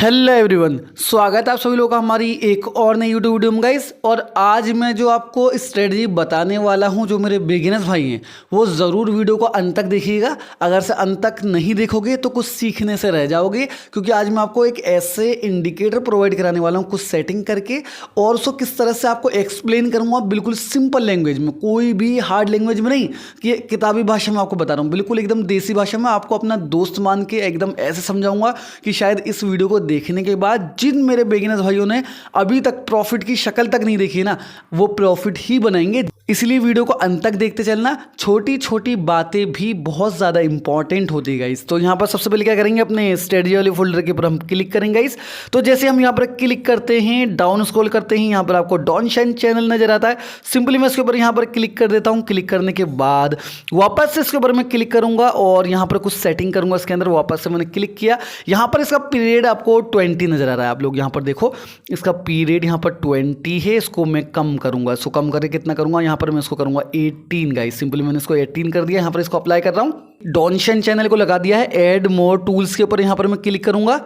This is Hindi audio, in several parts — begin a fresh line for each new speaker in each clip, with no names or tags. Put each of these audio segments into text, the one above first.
हेलो एवरीवन, स्वागत है आप सभी लोगों का हमारी एक और नई यूट्यूब वीडियो में गाइस। और आज मैं जो आपको स्ट्रेटजी बताने वाला हूं, जो मेरे बिगिनर्स भाई हैं वो ज़रूर वीडियो को अंत तक देखिएगा। अगर से अंत तक नहीं देखोगे तो कुछ सीखने से रह जाओगे, क्योंकि आज मैं आपको एक ऐसे इंडिकेटर प्रोवाइड कराने वाला हूँ कुछ सेटिंग करके, और उसको किस तरह से आपको एक्सप्लेन करूँगा बिल्कुल सिंपल लैंग्वेज में, कोई भी हार्ड लैंग्वेज में नहीं कि किताबी भाषा में आपको बता रहा हूँ, बिल्कुल एकदम देसी भाषा में आपको अपना दोस्त मान के एकदम ऐसे समझाऊंगा कि शायद इस वीडियो को देखने के बाद जिन मेरे बिगिनर्स भाइयों ने अभी तक प्रॉफिट की शक्ल तक नहीं देखी ना, वो प्रॉफिट ही बनाएंगे। इसलिए वीडियो को अंत तक देखते चलना। छोटी छोटी बातें भी बहुत ज़्यादा इंपॉर्टेंट होती है गाइस। तो यहाँ पर सबसे पहले क्या करेंगे, अपने स्ट्रेटजी वाले फोल्डर के ऊपर हम क्लिक करेंगे गाइस। तो जैसे हम यहाँ पर क्लिक करते हैं, डाउन स्क्रॉल करते हैं, यहाँ पर आपको डॉन शाइन चैनल नजर आता है। सिंपली मैं इसके ऊपर यहाँ पर क्लिक कर देता हूँ। क्लिक करने के बाद वापस से इसके ऊपर मैं क्लिक करूँगा और यहाँ पर कुछ सेटिंग करूँगा इसके अंदर। वापस से मैंने क्लिक किया, यहाँ पर इसका पीरियड आपको 20 नजर आ रहा है। आप लोग यहाँ पर देखो, इसका पीरियड यहाँ पर 20 है। इसको मैं कम करूँगा, इसको कम करके कितना करूँगा, यहाँ पर मैं इसको करूँगा 18 गाइस। सिंपली मैंने इसको 18 कर दिया। यहाँ पर इसको अप्लाई कर रहा हूँ, डॉन शाइन चैनल को लगा दिया है। ऐड मोर टूल्स के ऊपर यहाँ पर मैं क्लिक करूँगा।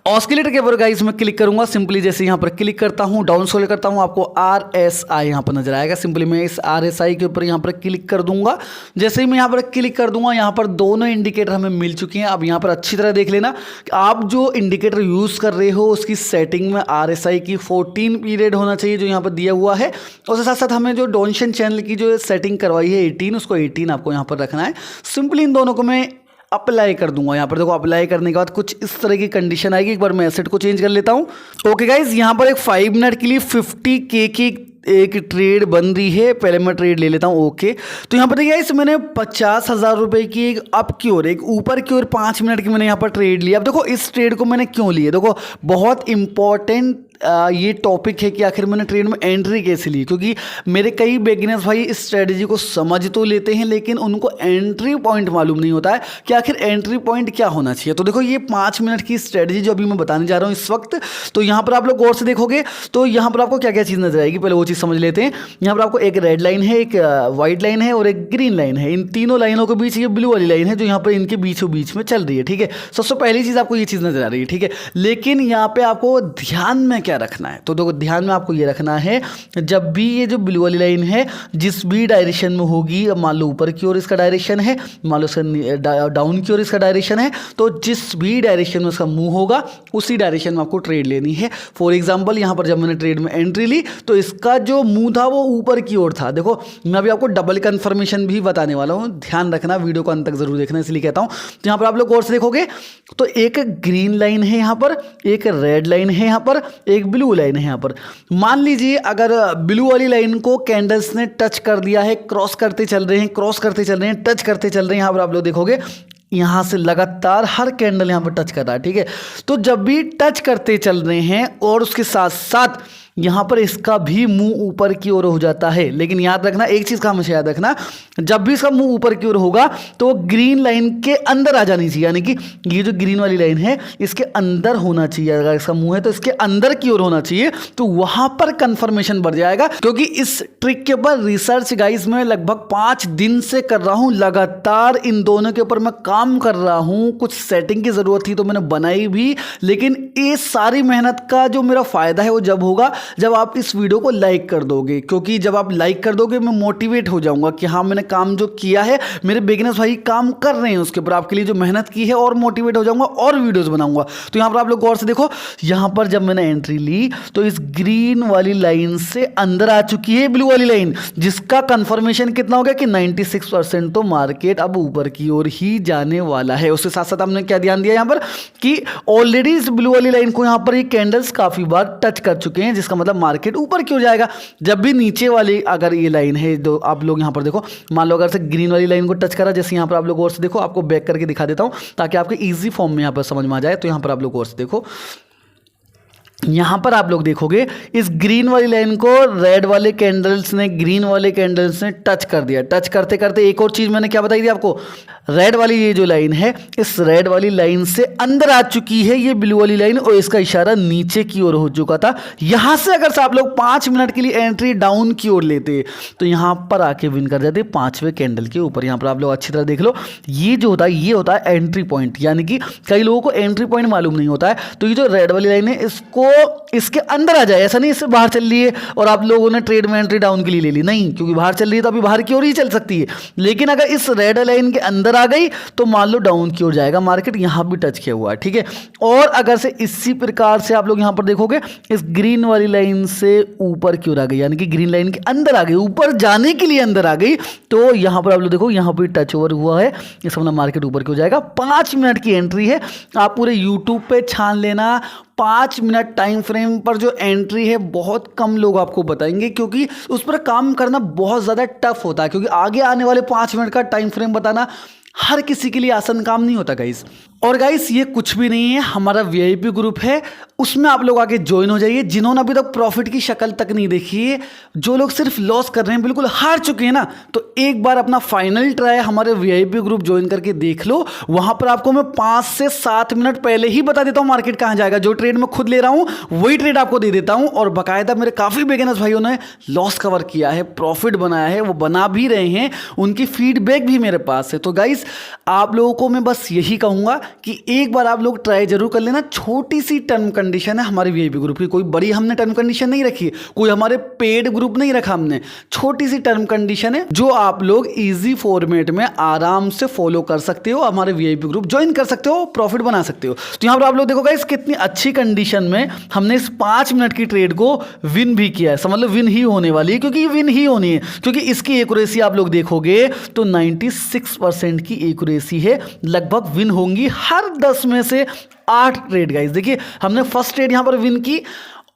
ऑस्किलेटर के ऊपर गाइस मैं क्लिक करूंगा। सिंपली जैसे यहाँ पर क्लिक करता हूँ, डाउन स्क्रॉल करता हूँ, आपको RSI यहाँ पर नजर आएगा। सिंपली मैं इस RSI के ऊपर यहाँ पर क्लिक कर दूंगा। जैसे ही मैं यहाँ पर क्लिक कर दूंगा, यहाँ पर दोनों इंडिकेटर हमें मिल चुके हैं। अब यहाँ पर अच्छी तरह देख लेना, आप जो इंडिकेटर यूज़ कर रहे हो उसकी सेटिंग में RSI की 14 पीरियड होना चाहिए, जो यहाँ पर दिया हुआ है। उसके साथ साथ हमें जो डॉन शाइन चैनल की जो सेटिंग करवाई है 18, उसको 18 आपको यहाँ पर रखना है। सिंपली इन दोनों को मैं अप्लाई कर दूंगा। यहाँ पर देखो, अप्लाई करने के बाद कुछ इस तरह की कंडीशन आएगी। एक बार मैं एसेट को चेंज कर लेता हूँ। ओके गाइज, यहाँ पर एक 5 मिनट के लिए 50K की एक ट्रेड बन रही है। पहले मैं ट्रेड ले लेता हूँ। ओके, तो यहाँ पर देखिए गाइस, मैंने 50,000 रुपए की एक अप की ओर, एक ऊपर की ओर 5 मिनट की मैंने यहाँ पर ट्रेड लिया। अब देखो इस ट्रेड को मैंने क्यों लिया, देखो बहुत इंपॉर्टेंट ये टॉपिक है कि आखिर मैंने ट्रेड में एंट्री कैसे ली। क्योंकि मेरे कई बिगिनर्स भाई इस स्ट्रेटजी को समझ तो लेते हैं, लेकिन उनको एंट्री पॉइंट मालूम नहीं होता है कि आखिर एंट्री पॉइंट क्या होना चाहिए। तो देखो ये 5 मिनट की स्ट्रेटजी जो अभी मैं बताने जा रहा हूँ इस वक्त, तो यहाँ पर आप लोग गौर से देखोगे तो यहाँ पर आपको क्या क्या चीज़ नजर आएगी, पहले वो चीज़ समझ लेते हैं। यहाँ पर आपको एक रेड लाइन है, एक व्हाइट लाइन है और एक ग्रीन लाइन है। इन तीनों लाइनों के बीच ये ब्लू वाली लाइन है जो यहाँ पर इनके बीचों बीच में चल रही है। ठीक है, सबसे पहली चीज़ आपको ये चीज़ नजर आ रही है। ठीक है, लेकिन यहाँ पे आपको ध्यान में क्या रखना है, तो देखो ध्यान में आपको ये रखना है, जब भी ये जो ब्लू वाली लाइन है जिस भी डायरेक्शन में होगी, अब मान लो ऊपर की ओर इसका डायरेक्शन है, मान लो डाउन की ओर इसका डायरेक्शन है, तो जिस भी डायरेक्शन में उसका मूव होगा उसी डायरेक्शन में आपको ट्रेड लेनी है। फॉर एग्जांपल यहाँ पर जब मैंने ट्रेड में एंट्री ली तो इसका जो मूव था वो ऊपर की ओर था। देखो मैं अभी आपको डबल कंफर्मेशन भी बताने वाला हूँ, ध्यान रखना, वीडियो को अंत तक जरूर देखना, इसलिए कहता हूँ। तो यहाँ पर आप लोग गौर से देखोगे तो एक ग्रीन लाइन है यहाँ पर, एक रेड लाइन है यहाँ पर, एक ब्लू लाइन है यहाँ पर। मान लीजिए अगर ब्लू वाली लाइन को कैंडल्स ने टच कर दिया है, क्रॉस करते चल रहे हैं, क्रॉस करते चल रहे हैं, टच करते चल रहे हैं, यहाँ पर आप लोग देखोगे यहाँ से लगातार हर कैंडल यहाँ पर टच कर रहा है। ठीक है, तो जब भी टच करते चल रहे हैं और उसके साथ साथ यहाँ पर इसका भी मुंह ऊपर की ओर हो जाता है, लेकिन याद रखना एक चीज़ का हमेशा याद रखना, जब भी इसका मुंह ऊपर की ओर होगा तो ग्रीन लाइन के अंदर आ जानी चाहिए, यानी कि ये जो ग्रीन वाली लाइन है इसके अंदर होना चाहिए। अगर इसका मुंह है तो इसके अंदर की ओर होना चाहिए, तो वहां पर कंफर्मेशन बढ़ जाएगा। क्योंकि इस ट्रिक के ऊपर रिसर्च गाइस मैं लगभग 5 दिन से कर रहा हूं, लगातार इन दोनों के ऊपर मैं काम कर रहा हूं। कुछ सेटिंग की जरूरत थी तो मैंने बनाई भी, लेकिन ये सारी मेहनत का जो मेरा फायदा है वो जब होगा जब आप इस वीडियो को लाइक कर दोगे। क्योंकि जब आप लाइक कर दोगे मैं मोटिवेट हो जाऊंगा कि हाँ मैंने काम जो किया है, मेरे बिगिनर्स भाई काम कर रहे हैं उसके ऊपर, आपके लिए जो मेहनत की है, और मोटिवेट हो जाऊंगा और वीडियोस बनाऊंगा। तो यहाँ पर आप लोग गौर से देखो, यहाँ पर जब मैंने एंट्री ली तो इस ग्रीन वाली लाइन से अंदर आ चुकी है ब्लू वाली लाइन, जिसका कंफर्मेशन कितना हो गया कि 96% तो मार्केट अब ऊपर की ओर ही जाने वाला है। उसके साथ साथ हमने क्या ध्यान दिया यहाँ पर कि ऑलरेडी इस ब्लू वाली लाइन को यहाँ पर ये कैंडल्स काफी बार टच कर चुके हैं, जिसका मतलब मार्केट ऊपर क्यों जाएगा। जब भी नीचे वाली अगर ये लाइन है, तो आप लोग यहाँ पर देखो, मान लो अगर से ग्रीन वाली लाइन को टच करा, जैसे यहाँ पर आप लोग और से देखो, आपको बैक करके दिखा देता हूँ ताकि आपके इजी फॉर्म में यहाँ पर समझ में आ जाए। तो यहाँ पर आप लोग और से देखो, यहाँ पर आप लोग देखोगे इस ग्रीन वाली लाइन को रेड वाले कैंडल्स ने, ग्रीन वाले कैंडल्स ने टच कर दिया। टच करते करते एक और चीज़ मैंने क्या बताई थी आपको, रेड वाली ये जो लाइन है, इस रेड वाली लाइन से अंदर आ चुकी है ये ब्लू वाली लाइन और इसका इशारा नीचे की ओर हो चुका था। यहाँ से अगर से आप लोग 5 मिनट के लिए एंट्री डाउन की ओर लेते तो यहाँ पर आके विन कर जाते 5वें कैंडल के ऊपर। यहाँ पर आप लोग अच्छी तरह देख लो, ये जो होता है ये होता है एंट्री पॉइंट, यानी कि कई लोगों को एंट्री पॉइंट मालूम नहीं होता है। तो ये जो रेड वाली लाइन है इसको इसके अंदर आ जाए, ऐसा नहीं इससे बाहर चल रही है और आप लोगों ने ट्रेड में एंट्री डाउन के लिए ले ली, नहीं, क्योंकि बाहर चल रही है तो अभी बाहर की ओर ही चल सकती है। लेकिन अगर इस रेड लाइन के अंदर आ गई तो मान लो डाउन की ओर जाएगा मार्केट, यहां भी टच किया हुआ है, ठीक है। और अगर से इसी प्रकार से आप लोग यहां पर देखोगे इस ग्रीन वाली लाइन से ऊपर की ओर आ गई, यानी कि ग्रीन लाइन के अंदर आ गई, ऊपर जाने के लिए अंदर आ गई, तो यहां पर आप लोग देखो यहां पर टच ओवर हुआ है, इसका मतलब मार्केट ऊपर की ओर जाएगा। 5 मिनट की एंट्री है, आप पूरे यूट्यूब पे छान लेना 5 मिनट टाइम फ्रेम पर जो एंट्री है बहुत कम लोग आपको बताएंगे, क्योंकि उस पर काम करना बहुत ज़्यादा टफ होता है, क्योंकि आगे आने वाले 5 मिनट का टाइम फ्रेम बताना हर किसी के लिए आसान काम नहीं होता गाइस। और गाइस ये कुछ भी नहीं है, हमारा वीआईपी ग्रुप है, उसमें आप लोग आके ज्वाइन हो जाइए। जिन्होंने अभी तक प्रॉफिट की शक्ल तक नहीं देखी है, जो लोग सिर्फ लॉस कर रहे हैं, बिल्कुल हार चुके हैं ना, तो एक बार अपना फाइनल ट्राई हमारे वीआईपी ग्रुप ज्वाइन करके देख लो। वहां पर आपको मैं 5 से 7 मिनट पहले ही बता देता हूं मार्केट कहां जाएगा। जो ट्रेड मैं खुद ले रहा हूं वही ट्रेड आपको दे देता हूं, और बाकायदा मेरे काफी बिगिनर्स भाइयों ने लॉस कवर किया है, प्रॉफिट बनाया है, वो बना भी रहे हैं, उनकी फीडबैक भी मेरे पास है। तो गाइस आप लोगों को मैं बस यही कहूंगा कि एक बार आप लोग ट्राई जरूर कर लेना। छोटी सी टर्म कंडीशन है हमारे वीआईपी ग्रुप की, कोई बड़ी हमने टर्म कंडीशन नहीं रखी, कोई हमारे पेड ग्रुप नहीं रखा हमने, छोटी सी टर्म कंडीशन है जो आप लोग इजी फॉर्मेट में आराम से फॉलो कर सकते हो, हमारे वीआईपी ग्रुप ज्वाइन कर सकते हो, प्रॉफिट बना सकते हो। तो यहां पर आप लोग देखो गाइस कितनी अच्छी कंडीशन में हमने इस 5 मिनट की ट्रेड को विन भी किया है। समझ लो विन ही होने वाली है, क्योंकि विन ही होनी है, क्योंकि इसकी एक्यूरेसी आप लोग देखोगे तो 96% की एक्यूरेसी है, लगभग विन होंगी हर 10 में से 8 ट्रेड। गाइस देखिए हमने फर्स्ट ट्रेड यहां पर विन की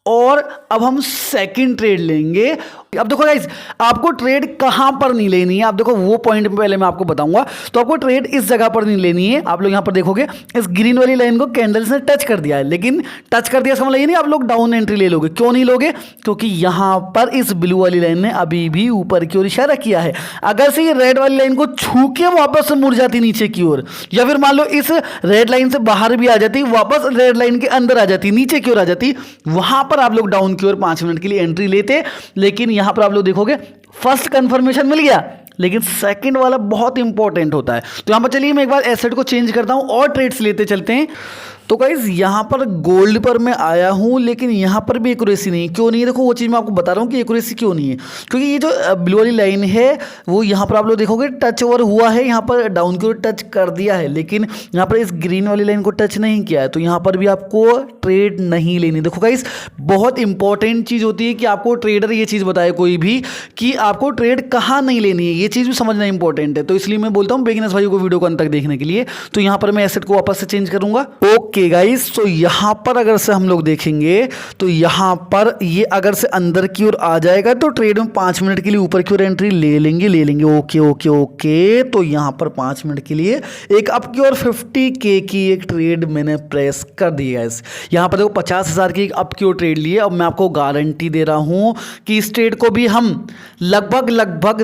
और अब हम सेकंड ट्रेड लेंगे। अब देखो गाइस आपको ट्रेड कहां पर नहीं लेनी है, आप देखो वो पॉइंट में पहले मैं आपको बताऊंगा। तो आपको ट्रेड इस जगह पर नहीं लेनी है। आप लोग यहां पर देखोगे इस ग्रीन वाली लाइन को कैंडल्स ने टच कर दिया है, लेकिन टच कर दिया समझ नहीं आप लोग डाउन एंट्री ले लोगे। क्यों नहीं लोगे? क्योंकि यहां पर इस ब्लू वाली लाइन ने अभी भी ऊपर की ओर इशारा किया है। अगर से ये रेड वाली लाइन को छू के वापस से मुड़ जाती नीचे की ओर, या फिर मान लो इस रेड लाइन से बाहर भी आ जाती, वापस रेड लाइन के अंदर आ जाती, नीचे की ओर आ जाती, वहां पर आप लोग डाउन की ओर 5 मिनट के लिए एंट्री लेते। लेकिन यहां पर आप लोग देखोगे फर्स्ट कंफर्मेशन मिल गया, लेकिन सेकंड वाला बहुत इंपॉर्टेंट होता है। तो यहां पर चलिए मैं एक बार एसेट को चेंज करता हूं और ट्रेड्स लेते चलते हैं। तो गाइज यहाँ पर गोल्ड पर मैं आया हूँ, लेकिन यहाँ पर भी एक्यूरेसी नहीं। क्यों नहीं है? देखो वो चीज़ मैं आपको बता रहा हूँ कि एक्यूरेसी क्यों नहीं है। क्योंकि ये जो ब्लू वाली लाइन है वो यहाँ पर आप लोग देखोगे टच ओवर हुआ है, यहाँ पर डाउन की ओर टच कर दिया है, लेकिन यहाँ पर इस ग्रीन वाली लाइन को टच नहीं किया है। तो यहाँ पर भी आपको ट्रेड नहीं लेनी। देखो गाइज बहुत इंपॉर्टेंट चीज़ होती है कि आपको ट्रेडर ये चीज़ बताए कोई भी कि आपको ट्रेड कहाँ नहीं लेनी है, ये चीज़ भी समझना इंपॉर्टेंट है। तो इसलिए मैं बोलता हूँ बिगिनर्स भाइयों को वीडियो को अंत तक देखने के लिए। तो यहाँ पर मैं एसेट को वापस से चेंज करूँगा। ओके गाइस, तो यहाँ पर अगर से हम लोग देखेंगे तो यहाँ पर ये अगर से अंदर की ओर आ जाएगा तो ट्रेड में 5 मिनट के लिए ऊपर की ओर एंट्री ले लेंगे। ओके ओके ओके, तो यहाँ पर 5 मिनट के लिए एक अप की ओर 50K की एक ट्रेड मैंने प्रेस कर दी है। यहाँ पर देखो 50,000 की एक अप की ओर ट्रेड लिए। अब मैं आपको गारंटी दे रहा हूँ कि इस ट्रेड को भी हम लगभग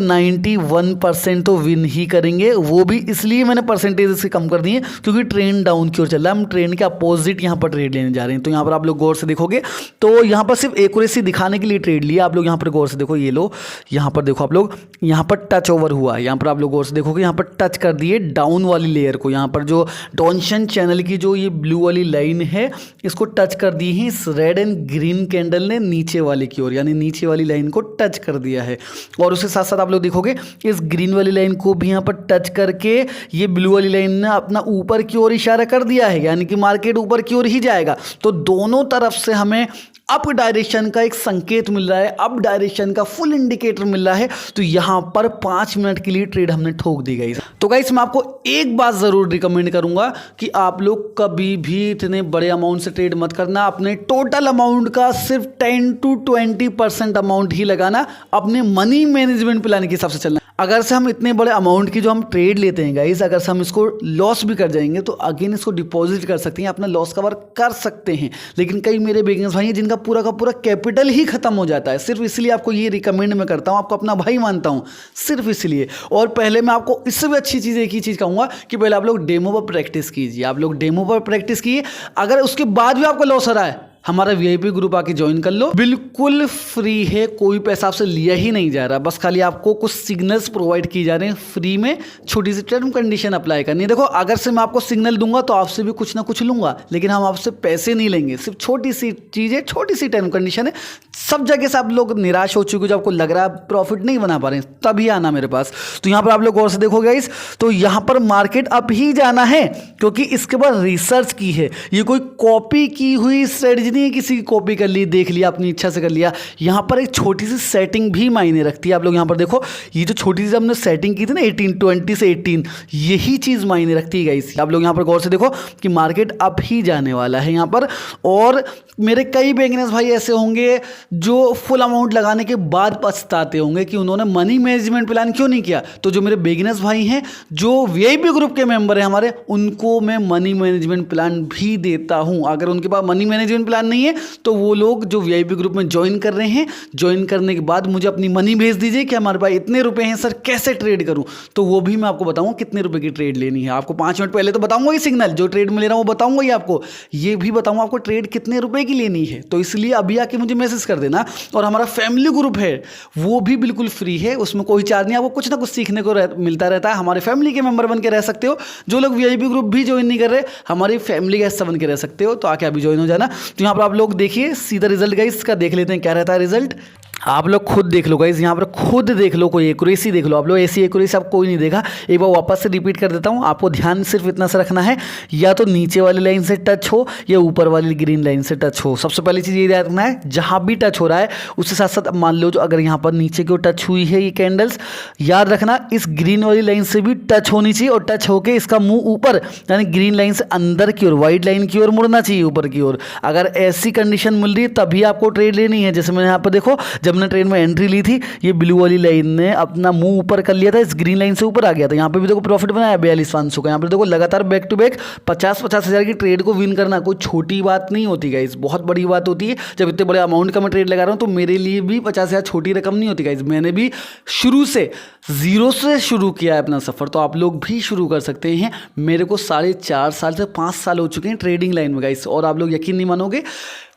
91% तो विन ही करेंगे। वो भी इसलिए मैंने परसेंटेज इससे कम कर दी है क्योंकि ट्रेंड डाउन की ओर चल रहा है, हम ट्रेंड के अपोजिट यहाँ पर ट्रेड लेने जा रहे हैं। तो यहाँ पर आप लोग गौर से देखोगे तो यहाँ पर सिर्फ एक्यूरेसी दिखाने के लिए ट्रेड लिया। आप लोग यहाँ पर गौर से देखो, ये लो यहाँ पर देखो, आप लोग यहाँ पर टच ओवर हुआ है। यहाँ पर आप लोग गौर से देखोगे यहाँ पर टच कर दिए डाउन वाली लेयर को। यहाँ पर जो डॉनशन चैनल की जो ये ब्लू वाली लाइन है इसको टच कर दी है इस रेड एंड ग्रीन कैंडल ने नीचे वाले की ओर, यानी नीचे वाली लाइन को टच कर दिया है। और उसके साथ साथ आप लोग देखोगे इस ग्रीन वाली लाइन को भी यहाँ पर टच करके ये ब्लू वाली लाइन ने अपना ऊपर की ओर इशारा कर दिया है, यानी कि मार्केट ऊपर की ओर ही जाएगा। तो दोनों तरफ से हमें अप डायरेक्शन का एक संकेत मिल रहा है, अप डायरेक्शन का फुल इंडिकेटर मिल रहा है। तो यहां पर 5 मिनट के लिए ट्रेड हमने ठोक दी गई। तो गाइस मैं आपको एक बात जरूर रिकमेंड करूंगा कि आप लोग कभी भी इतने बड़े अमाउंट से ट्रेड मत करना। अपने टोटल अमाउंट का सिर्फ 10 to 20% अमाउंट ही लगाना, अपने मनी मैनेजमेंट प्लान के हिसाब से चलना। अगर से हम इतने बड़े अमाउंट की जो हम ट्रेड लेते हैं गाइस, अगर से हम इसको लॉस भी कर जाएंगे तो अगेन इसको डिपॉजिट कर सकते हैं, अपना लॉस कवर कर सकते हैं। लेकिन कई मेरे बिगिनर्स भाई हैं जिनका पूरा का पूरा कैपिटल ही खत्म हो जाता है। सिर्फ इसलिए आपको ये रिकमेंड मैं करता हूँ, आपको अपना भाई मानता हूँ सिर्फ इसलिए। और पहले मैं आपको इससे भी अच्छी चीज़ एक ही चीज़ कहूँगा कि पहले आप लोग डेमो पर प्रैक्टिस कीजिए। आप लोग डेमो पर प्रैक्टिस कीजिए, अगर उसके बाद भी आपको लॉस आ रहा है, हमारा वीआईपी ग्रुप आके ज्वाइन कर लो, बिल्कुल फ्री है, कोई पैसा आपसे लिया ही नहीं जा रहा, बस खाली आपको कुछ सिग्नल्स प्रोवाइड किए जा रहे हैं फ्री में, छोटी सी टर्म कंडीशन अप्लाई करनी है। देखो अगर से मैं आपको सिग्नल दूंगा तो आपसे भी कुछ ना कुछ लूंगा, लेकिन हम आपसे पैसे नहीं लेंगे, सिर्फ छोटी सी चीज़ है, छोटी सी टर्म कंडीशन है। सब जगह से आप लोग निराश हो चुके हो, जो आपको लग रहा है प्रॉफिट नहीं बना पा रहे हैं, तभी आना मेरे पास। तो यहाँ पर आप लोग गौर से देखोगे गाइस, तो यहाँ पर मार्केट अप ही जाना है, क्योंकि इसके बाद रिसर्च की है, ये कोई कॉपी की हुई स्ट्रेटजी नहीं है, किसी की कॉपी कर ली, देख लिया, अपनी इच्छा से कर लिया। यहाँ पर एक छोटी सी सेटिंग भी मायने रखती है। आप लोग यहाँ पर देखो, ये जो छोटी सी हमने सेटिंग की थी ना 20 से 18, यही चीज़ मायने रखती है गाइस। आप लोग यहाँ पर गौर से देखो कि मार्केट अप ही जाने वाला है यहाँ पर। और मेरे कई बिगिनर्स भाई ऐसे होंगे जो फुल अमाउंट लगाने के बाद पछताते होंगे कि उन्होंने मनी मैनेजमेंट प्लान क्यों नहीं किया। तो जो मेरे बिगिनर्स भाई हैं, जो वीआईपी ग्रुप के मेंबर हैं हमारे, उनको मैं मनी मैनेजमेंट प्लान भी देता हूं। अगर उनके पास मनी मैनेजमेंट प्लान नहीं है तो वो लोग जो वीआईपी ग्रुप में ज्वाइन कर रहे हैं, ज्वाइन करने के बाद मुझे अपनी मनी भेज दीजिए कि हमारे पास इतने रुपए हैं सर, कैसे ट्रेड करूं, तो वो भी मैं आपको बताऊंगा कितने रुपए की ट्रेड लेनी है। आपको 5 मिनट पहले तो बताऊंगा ही सिग्नल, जो ट्रेड में ले रहा हूं वो बताऊंगा ही आपको, ये भी बताऊंगा आपको ट्रेड कितने रुपए की लेनी है। तो इसलिए अभी आके मुझे मैसेज कर देना। और हमारा फैमिली ग्रुप है वो भी बिल्कुल फ्री है, उसमें कोई चार्ज नहीं, आपको कुछ ना कुछ सीखने को मिलता रहता है। हमारे फैमिली के मेंबर बन के रह सकते हो। जो लोग वीआईपी ग्रुप भी ज्वाइन नहीं कर रहे, हमारी फैमिली का हिस्सा बन के रह सकते हो, तो आके अभी ज्वाइन हो जाना। तो यहाँ पर आप लोग देखिए सीधा रिजल्ट गाइस का देख लेते हैं क्या रहता है रिजल्ट। आप लोग खुद देख लो गाइस, यहाँ पर खुद देख लो, कोई एक्यूरेसी देख लो। आप लोग ऐसी एक्यूरेसी आप कोई नहीं देखा। एक बार वापस से रिपीट कर देता हूँ, आपको ध्यान सिर्फ इतना सा रखना है, या तो नीचे वाली लाइन से टच हो या ऊपर वाली ग्रीन लाइन से टच हो। सबसे पहली चीज़ ये याद रखना है, जहाँ भी टच हो रहा है उसके साथ साथ मान लो जो अगर यहाँ पर नीचे की ओर टच हुई है ये कैंडल्स, याद रखना इस ग्रीन वाली लाइन से भी टच होनी चाहिए, और टच होकर इसका मुंह ऊपर यानी ग्रीन लाइन से अंदर की ओर, व्हाइट लाइन की ओर मुड़ना चाहिए, ऊपर की ओर। अगर ऐसी कंडीशन मिल रही है तभी आपको ट्रेड लेनी है। जैसे मैंने यहाँ पर देखो, जब मैंने ट्रेड में एंट्री ली थी, ये ब्लू वाली लाइन ने अपना मुंह ऊपर कर लिया था, इस ग्रीन लाइन से ऊपर आ गया था। यहाँ पे भी देखो प्रॉफिट बनाया 42,500 का। यहाँ पे देखो लगातार बैक टू बैक 50-50 हज़ार की ट्रेड को विन करना कोई छोटी बात नहीं होती गाइस, बहुत बड़ी बात होती है। जब इतने बड़े अमाउंट का मैं ट्रेड लगा रहा हूँ तो मेरे लिए भी 50,000 छोटी रकम नहीं होती गाइस। मैंने भी शुरू से जीरो से शुरू किया है अपना सफ़र, तो आप लोग भी शुरू कर सकते हैं। मेरे को 4.5 साल से 5 साल हो चुके हैं ट्रेडिंग लाइन में गाइस, और आप लोग यकीन नहीं मानोगे,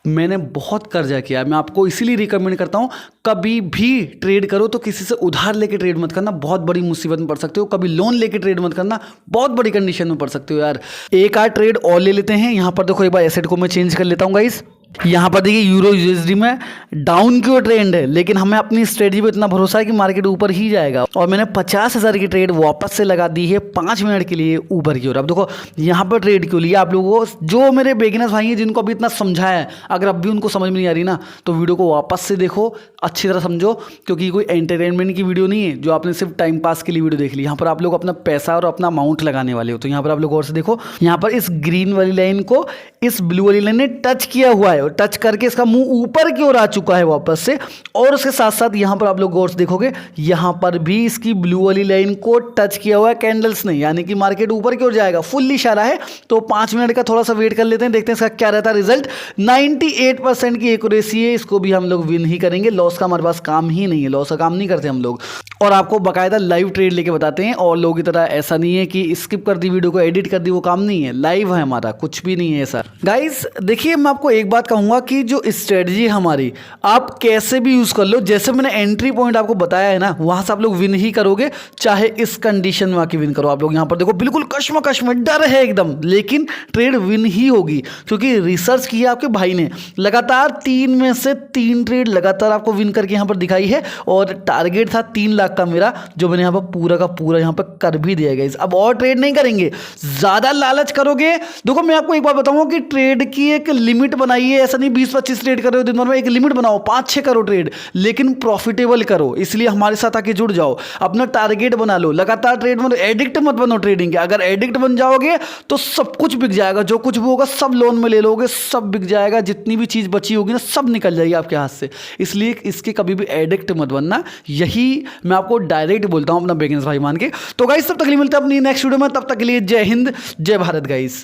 मैंने बहुत कर्जा किया है। मैं आपको इसीलिए रिकमेंड करता हूँ, कभी भी ट्रेड करो तो किसी से उधार लेके ट्रेड मत करना, बहुत बड़ी मुसीबत में पड़ सकते हो। कभी लोन लेके ट्रेड मत करना, बहुत बड़ी कंडीशन में पड़ सकते हो यार। एक आध ट्रेड और ले लेते हैं। यहाँ पर देखो एक बार एसेट को मैं चेंज कर लेता हूँ गाइस। यहाँ पर देखिए यूरो यूएसडी में डाउन की ओर ट्रेंड है, लेकिन हमें अपनी स्ट्रेटजी पे इतना भरोसा है कि मार्केट ऊपर ही जाएगा, और मैंने 50,000 की ट्रेड वापस से लगा दी है 5 मिनट के लिए ऊपर की ओर। अब देखो यहाँ पर ट्रेड क्यों लिया आप लोगों को, जो मेरे बिगिनर्स भाई हैं जिनको अभी इतना समझाया है, अगर अब भी उनको समझ में नहीं आ रही ना, तो वीडियो को वापस से देखो, अच्छी तरह समझो, क्योंकि कोई एंटरटेनमेंट की वीडियो नहीं है जो आपने सिर्फ टाइम पास के लिए वीडियो देख ली। यहाँ पर आप लोग अपना पैसा और अपना अमाउंट लगाने वाले हो। तो यहाँ पर आप लोग और से देखो, यहाँ पर इस ग्रीन वाली लाइन को इस ब्लू वाली लाइन ने टच किया हुआ है, और टच करके इसका मुंह ऊपर की ओर आ चुका है वापस से। और उसके साथ साथ यहाँ पर आप लोग गौर से देखोगे, यहाँ पर भी इसकी ब्लू वाली लाइन को टच किया हुआ है कैंडल्स ने, यानी कि मार्केट ऊपर की ओर जाएगा, फुल इशारा है। तो 5 मिनट का थोड़ा सा वेट कर लेते हैं, देखते हैं इसका क्या रहता है रिजल्ट। 98% की एक्यूरेसी है, इसको भी हम लोग विन ही करेंगे। लॉस का हमारे पास काम ही नहीं है, लॉस का काम नहीं करते हम लोग, और आपको बाकायदा लाइव ट्रेड लेके बताते हैं। और लोगों की तरह ऐसा नहीं है कि स्किप कर दी वीडियो को, एडिट कर दी, वो काम नहीं है। लाइव है हमारा, कुछ भी नहीं है ऐसा गाइस। देखिए मैं आपको एक बात कहूंगा कि जो स्ट्रेटजी हमारी आप कैसे भी यूज कर लो, जैसे मैंने एंट्री पॉइंट आपको बताया है ना, वहां से आप लोग विन ही करोगे, चाहे इस कंडीशन में आके विन करो। आप लोग यहां पर देखो बिल्कुल कश्मकश में, डर है एकदम, लेकिन ट्रेड विन ही होगी, क्योंकि रिसर्च किया आपके भाई ने, लगातार 3 में से 3 ट्रेड लगातार आपको विन करके यहां पर दिखाई है। और टारगेट था 3 लाख का मेरा, जो मैंने यहां पर पूरा का पूरा यहां पर कर भी दिया गाइस। अब और ट्रेड नहीं करेंगे, ज्यादा लालच करोगे। देखो मैं आपको एक बात बताऊंगा कि ट्रेड की एक लिमिट बनाइए ऐसा नहीं 20-25 ट्रेड कर रहे हो दिन भर में, एक लिमिट बनाओ 5-6 करो ट्रेड, लेकिन प्रॉफिटेबल करो। इसलिए हमारे साथ आके जुड़ जाओ, अपना टारगेट बना लो, लगातार ट्रेड में एडिक्ट मत बनो ट्रेडिंग के। अगर एडिक्ट बन जाओगे तो सब कुछ बिक जाएगा, जो कुछ भी होगा सब लोन में ले लोगे, सब बिक जाएगा, जितनी भी चीज़ बची होगी ना सब निकल जाएगी आपके हाथ से। इसलिए इसके कभी भी एडिक्ट मत बनना, यही मैं आपको डायरेक्ट बोलता हूँ अपना बिगिनर्स भाई मान के। तो गाइस तब तक के लिए मिलते हैं अपनी नेक्स्ट वीडियो में, तब तक के लिए जय हिंद जय भारत गाइस।